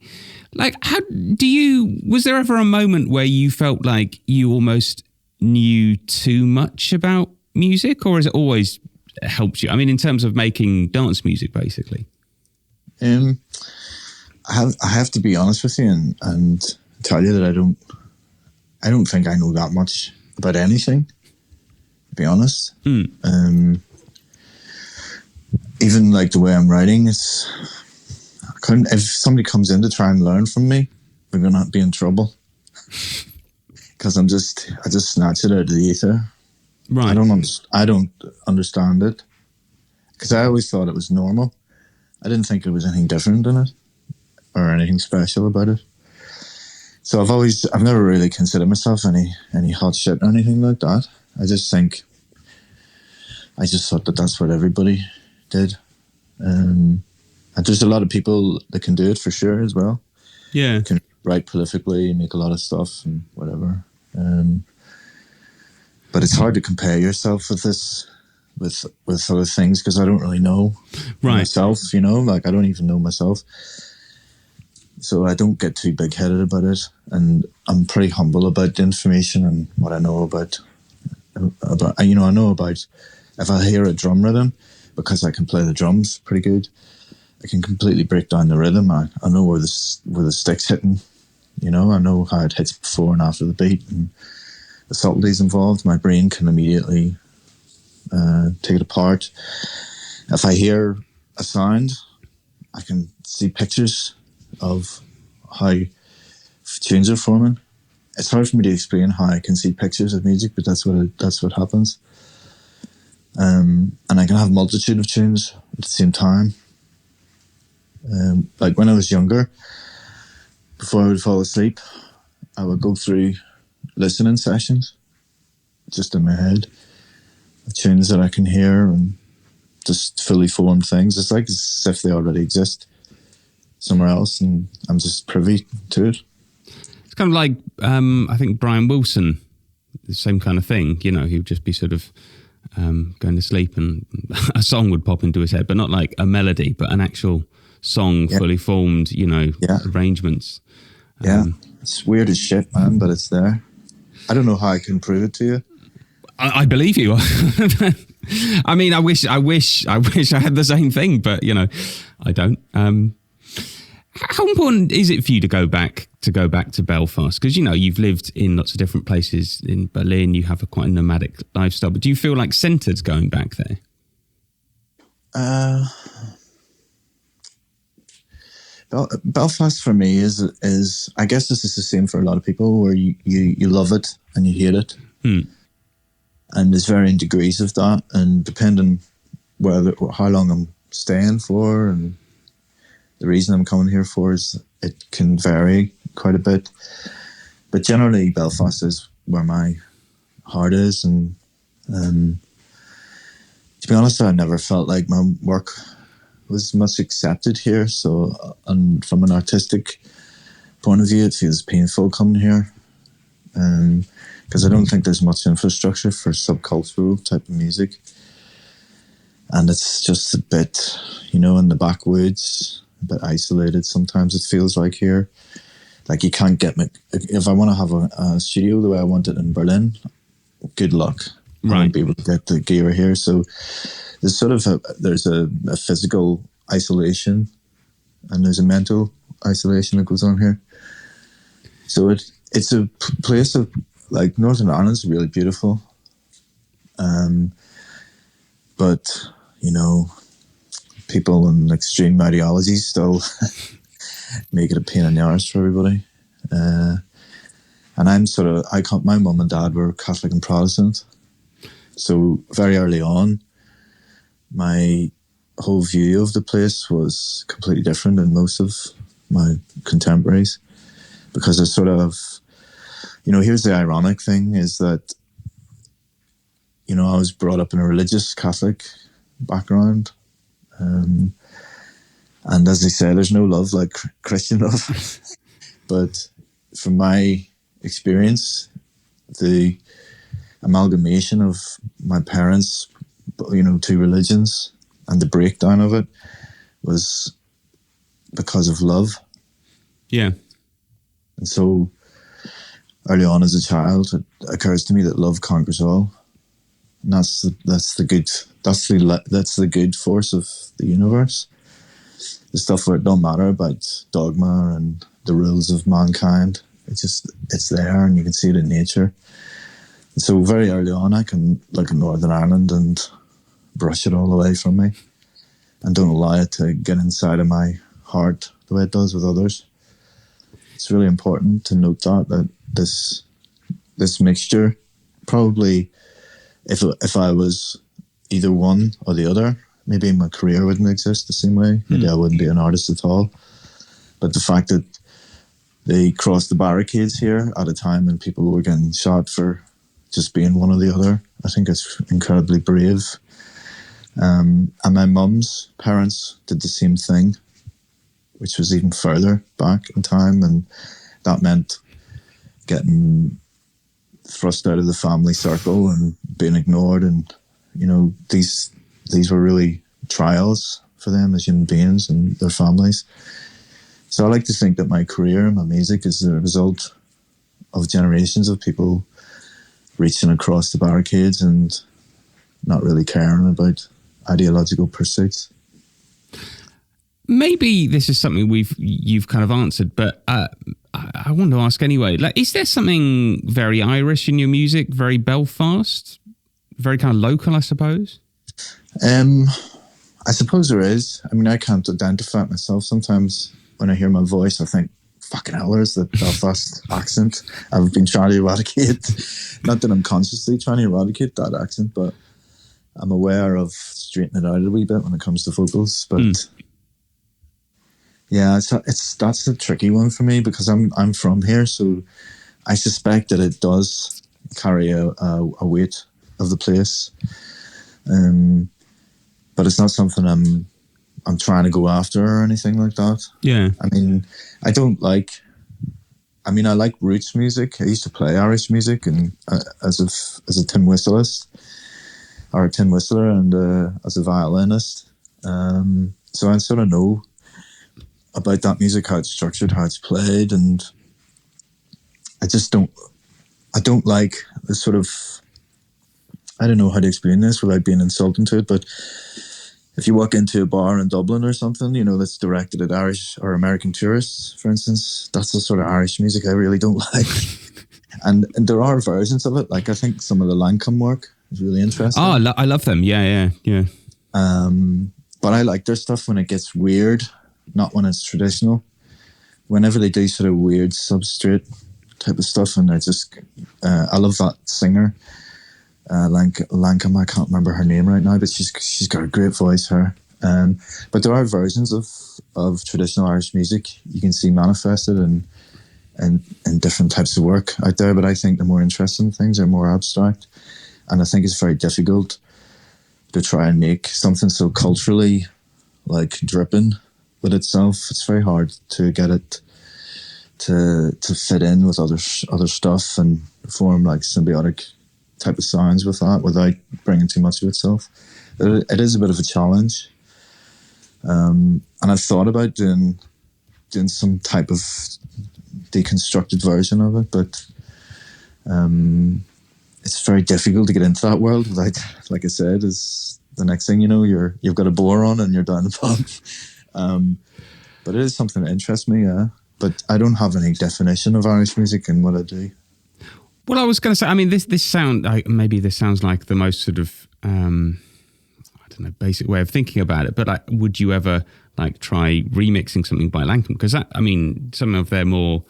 Speaker 2: Like, was there ever a moment where you felt like you almost knew too much about music, or has it always helped you? I mean, in terms of making dance music, basically.
Speaker 3: I have to be honest with you and tell you that I don't think I know that much about anything. be honest. Even like the way I'm writing, if somebody comes in to try and learn from me, we're gonna be in trouble. Because I just snatch it out of the ether.
Speaker 2: Right.
Speaker 3: I don't understand it. Because I always thought it was normal. I didn't think there was anything different in it or anything special about it. So I've never really considered myself any hot shit or anything like that. I just thought that that's what everybody did. And there's a lot of people that can do it for sure as well.
Speaker 2: Yeah.
Speaker 3: Can write prolifically and make a lot of stuff and whatever. But it's hard to compare yourself with this, with other things, because I don't really know myself, you know, like I don't even know myself. So I don't get too big-headed about it. And I'm pretty humble about the information and what I know about, you know, I know about, if I hear a drum rhythm, because I can play the drums pretty good, I can completely break down the rhythm. I know where the stick's hitting, you know, I know how it hits before and after the beat and the subtleties involved. My brain can immediately take it apart. If I hear a sound, I can see pictures of how tunes are forming. It's hard for me to explain how I can see pictures of music, but that's what happens. And I can have a multitude of tunes at the same time. Like when I was younger, before I would fall asleep, I would go through listening sessions just in my head of tunes that I can hear and just fully formed things. It's like as if they already exist somewhere else and I'm just privy to it.
Speaker 2: It's kind of like, I think Brian Wilson, the same kind of thing, you know, he would just be sort of going to sleep and a song would pop into his head, but not like a melody, but an actual song, fully formed, you know, arrangements.
Speaker 3: Yeah, it's weird as shit, man, but it's there. I don't know how I can prove it to you.
Speaker 2: I believe you. I mean, I wish I had the same thing, but you know, I don't. How important is it for you to go back to Belfast? Because you know you've lived in lots of different places in Berlin. You have quite a nomadic lifestyle, but do you feel like centred going back there?
Speaker 3: Belfast for me is I guess this is the same for a lot of people, where you love it and you hate it, and there's varying degrees of that, and depending how long I'm staying for and the reason I'm coming here for, it can vary quite a bit. But generally, Belfast is where my heart is, and to be honest, I never felt like my work was much accepted here. So, and from an artistic point of view, it feels painful coming here, because I don't think there's much infrastructure for subcultural type of music, and it's just a bit, you know, in the backwoods, a bit isolated. Sometimes it feels like here, like you can't get me. If I want to have a studio the way I want it in Berlin, good luck. I won't be able to get the gear here. So there's sort of a physical isolation, and there's a mental isolation that goes on here. So it's a place of, like, Northern Ireland's really beautiful, but you know, people in extreme ideologies still make it a pain in the arse for everybody. And I'm my mum and dad were Catholic and Protestant, so very early on, my whole view of the place was completely different than most of my contemporaries, because it's sort of, you know, here's the ironic thing is that, you know, I was brought up in a religious Catholic background, and as they say, there's no love like Christian love. But from my experience, the amalgamation of my parents, you know, two religions, and the breakdown of it was because of love. Yeah. And so early on as a child, it occurs to me that love conquers all. And that's the good force of the universe. The stuff where it don't matter about dogma and the rules of mankind. It's there, and you can see it in nature. So very early on, I can look at Northern Ireland and brush it all away from me, and don't allow it to get inside of my heart the way it does with others. It's really important to note that this mixture, probably if I was either one or the other, maybe my career wouldn't exist the same way. Maybe I wouldn't be an artist at all. But the fact that they crossed the barricades here at a time when people were getting shot for just being one or the other, I think it's incredibly brave. And my mum's parents did the same thing, which was even further back in time, and that meant getting thrust out of the family circle and being ignored, and these were really trials for them as human beings and their families. So I like to think that my career and my music is the result of generations of people reaching across the barricades and not really caring about ideological pursuits.
Speaker 2: Maybe this is something you've kind of answered, but I want to ask anyway. Like, is there something very Irish in your music, very Belfast, very kind of local, I suppose?
Speaker 3: I suppose there is. I mean, I can't identify it myself. Sometimes when I hear my voice, I think, fucking hell, there's the Belfast accent I've been trying to eradicate. Not that I'm consciously trying to eradicate that accent, but I'm aware of straightening it out a wee bit when it comes to vocals. But yeah, that's a tricky one for me, because I'm from here, so I suspect that it does carry a weight of the place. But it's not something I'm trying to go after or anything like that.
Speaker 2: Yeah.
Speaker 3: I mean, I like roots music. I used to play Irish music and as a tin whistler and as a violinist. So I sort of know about that music, how it's structured, how it's played, and I don't like the sort of, I don't know how to explain this without being insulting to it, but if you walk into a bar in Dublin or something, that's directed at Irish or American tourists, for instance, that's the sort of Irish music I really don't like. and there are versions of it. Like, I think some of the Lankum work is really interesting.
Speaker 2: Oh, I love them. Yeah.
Speaker 3: But I like their stuff when it gets weird, not when it's traditional. Whenever they do sort of weird substrate type of stuff, and they're just, I love that singer. Lankum, I can't remember her name right now, but she's got a great voice, her. But there are versions of traditional Irish music you can see manifested in different types of work out there, but I think the more interesting things are more abstract, and I think it's very difficult to try and make something so culturally like dripping with itself. It's very hard to get it to fit in with other stuff and form like symbiotic type of sounds with that without bringing too much of itself. It is a bit of a challenge, and I've thought about doing some type of deconstructed version of it, but it's very difficult to get into that world without, like I said, is the next thing you know, you've got a bore on and you're down the pub. But it is something that interests me, yeah. But I don't have any definition of Irish music in what I do.
Speaker 2: Well, I was going to say, I mean, this sounds like the most sort of, I don't know, basic way of thinking about it. But would you ever try remixing something by Lankum? Because some of their more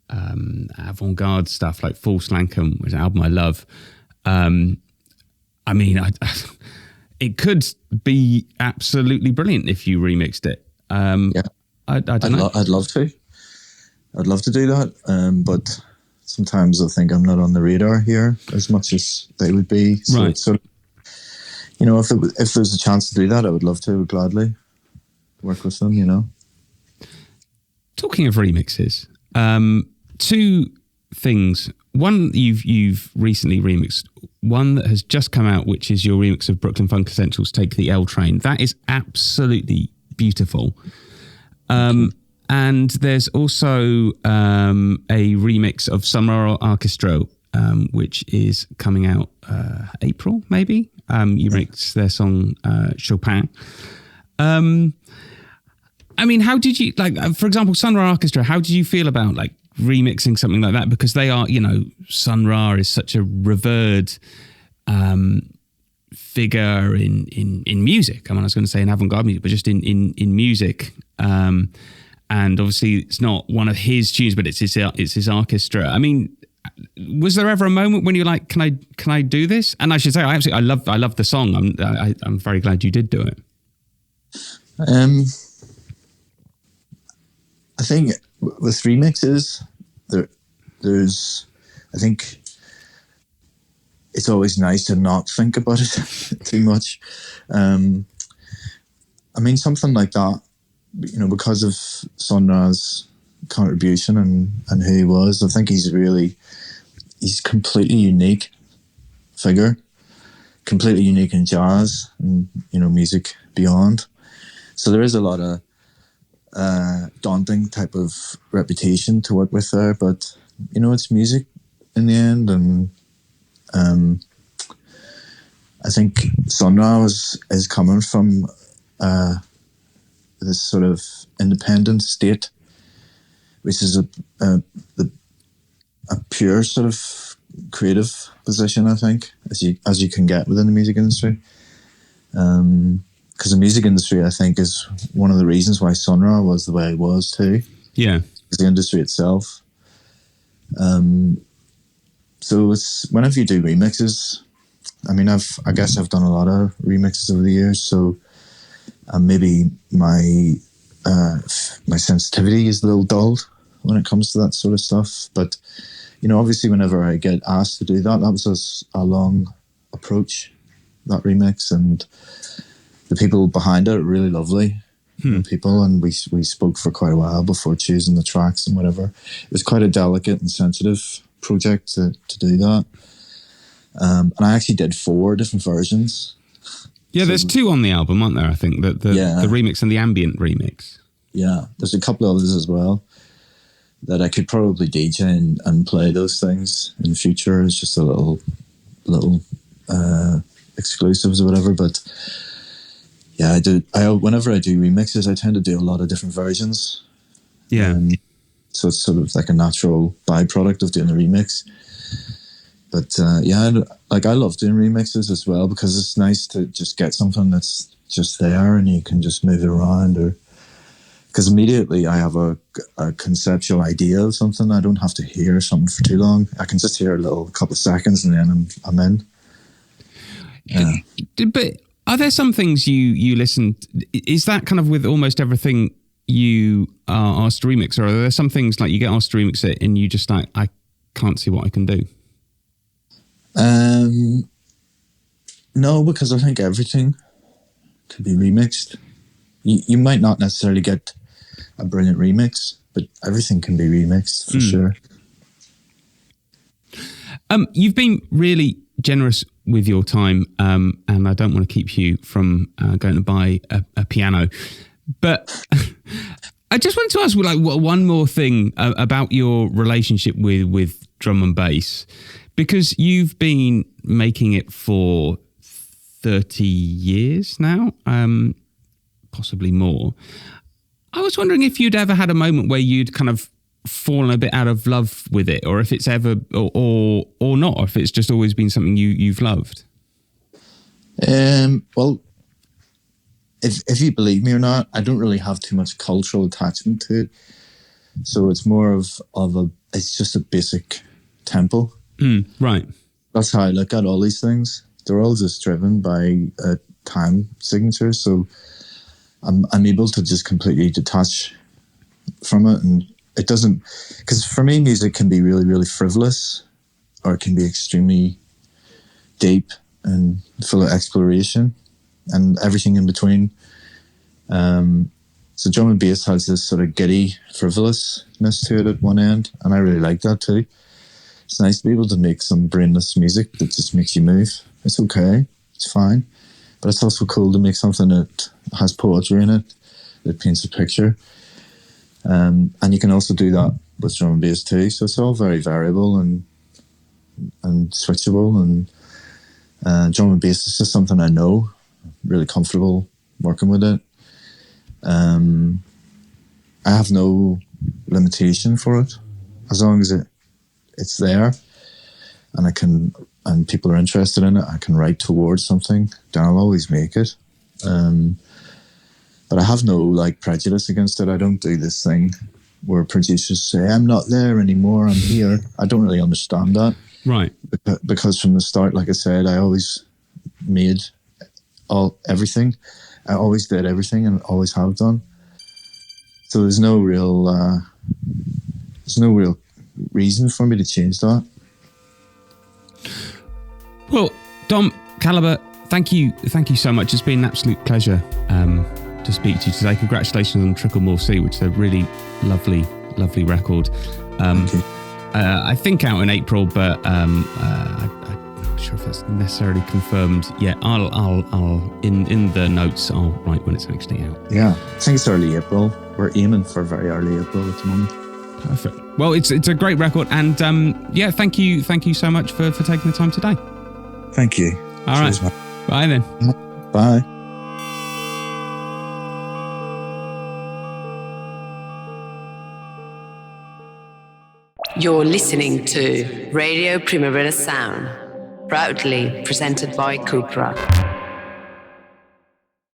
Speaker 2: avant-garde stuff, like False Lankum, was an album I love. It could be absolutely brilliant if you remixed it.
Speaker 3: Yeah,
Speaker 2: I don't know.
Speaker 3: I'd love to. I'd love to do that, but sometimes I think I'm not on the radar here as much as they would be. So
Speaker 2: right.
Speaker 3: It's sort of, if there's a chance to do that, I would love to. I would gladly work with them.
Speaker 2: Talking of remixes, two things. One you've recently remixed. One that has just come out, which is your remix of Brooklyn Funk Essentials' "Take the L Train." That is absolutely beautiful. And there's also a remix of Summer Orchestra, which is coming out April, maybe. You remixed their song Chopin. I mean, how did you, for example, Summer Orchestra, how did you feel about remixing something like that, because they are, Sun Ra is such a revered figure in music. I mean, I was going to say in avant-garde music, but just in music. And obviously it's not one of his tunes, but it's his orchestra. I mean, was there ever a moment when you're like, can I do this? And I should say, I love the song. I'm very glad you did do it.
Speaker 3: I think with remixes, there's, I think it's always nice to not think about it too much. I mean, something like that, because of Sun Ra's contribution and who he was, I think he's completely unique figure, completely unique in jazz and, music beyond. So there is a lot of daunting type of reputation to work with there, but it's music in the end. And I think Sun Ra is coming from this sort of independent state, which is a pure sort of creative position, I think, as you can get within the music industry. Because the music industry, I think, is one of the reasons why Sun Ra was the way it was too. Yeah, it's the industry itself. So it's whenever you do remixes. I mean, I guess I've done a lot of remixes over the years, so maybe my sensitivity is a little dulled when it comes to that sort of stuff. But obviously, whenever I get asked to do that was a long approach, that remix, and the people behind it are really lovely people, and we spoke for quite a while before choosing the tracks and whatever. It was quite a delicate and sensitive project to do that. And I actually did 4 different versions. Yeah,
Speaker 2: there's 2 on the album, aren't there? I think the remix and the ambient remix.
Speaker 3: Yeah, there's a couple of others as well that I could probably DJ and play those things in the future. It's just a little exclusives or whatever. But yeah, whenever I do remixes, I tend to do a lot of different versions. Yeah. So it's sort of like a natural byproduct of doing a remix. But I love doing remixes as well, because it's nice to just get something that's just there and you can just move it around, or because immediately I have a conceptual idea of something. I don't have to hear something for too long. I can just hear a couple of seconds and then I'm in. Yeah.
Speaker 2: But are there some things you listen? Is that kind of with almost everything you are asked to remix, or are there some things like you get asked to remix it and you just like, I can't see what I can do?
Speaker 3: No, because I think everything could be remixed. You might not necessarily get a brilliant remix, but everything can be remixed for sure.
Speaker 2: You've been really generous with your time, and I don't want to keep you from going to buy a piano, but I just wanted to ask one more thing about your relationship with drum and bass, because you've been making it for 30 years now, possibly more. I was wondering if you'd ever had a moment where you'd kind of fallen a bit out of love with it, or if it's ever, or not, or if it's just always been something you've loved.
Speaker 3: Well, if you believe me or not, I don't really have too much cultural attachment to it. So it's more of it's just a basic tempo.
Speaker 2: Right.
Speaker 3: That's how I look at all these things. They're all just driven by time signatures. So I'm able to just completely detach from it. And it doesn't, because for me, music can be really, really frivolous, or it can be extremely deep and full of exploration and everything in between. So drum and bass has this sort of giddy frivolousness to it at one end, and I really like that too. It's nice to be able to make some brainless music that just makes you move. It's okay, it's fine, but it's also cool to make something that has poetry in it, that paints a picture. And you can also do that with drum and bass too. So it's all very variable and switchable. And drum and bass is just something I know, really comfortable working with it. I have no limitation for it. as long as it's there, and people are interested in it, I can write towards something, then I'll always make it. But I have no like prejudice against it. I don't do this thing where producers say, I'm not there anymore, I'm here. I don't really understand that.
Speaker 2: Right.
Speaker 3: Because from the start, like I said, I always made everything. I always did everything and always have done. So there's no real reason for me to change that. Well,
Speaker 2: Dom, Calibre, thank you so much. It's been an absolute pleasure to speak to you today. Congratulations on Tricklemore Sea, which is a really lovely record.
Speaker 3: Thank you.
Speaker 2: I think out in April, but I'm not sure if that's necessarily confirmed yet. I'll in the notes, I'll write when it's actually out.
Speaker 3: Yeah, I think it's early April. We're aiming for very early April at the moment.
Speaker 2: Perfect. Well, it's a great record, and thank you so much for taking the time today.
Speaker 3: Thank you.
Speaker 2: All right. Bye then.
Speaker 3: Bye.
Speaker 1: You're listening to Radio Primavera Sound, proudly presented by Cupra.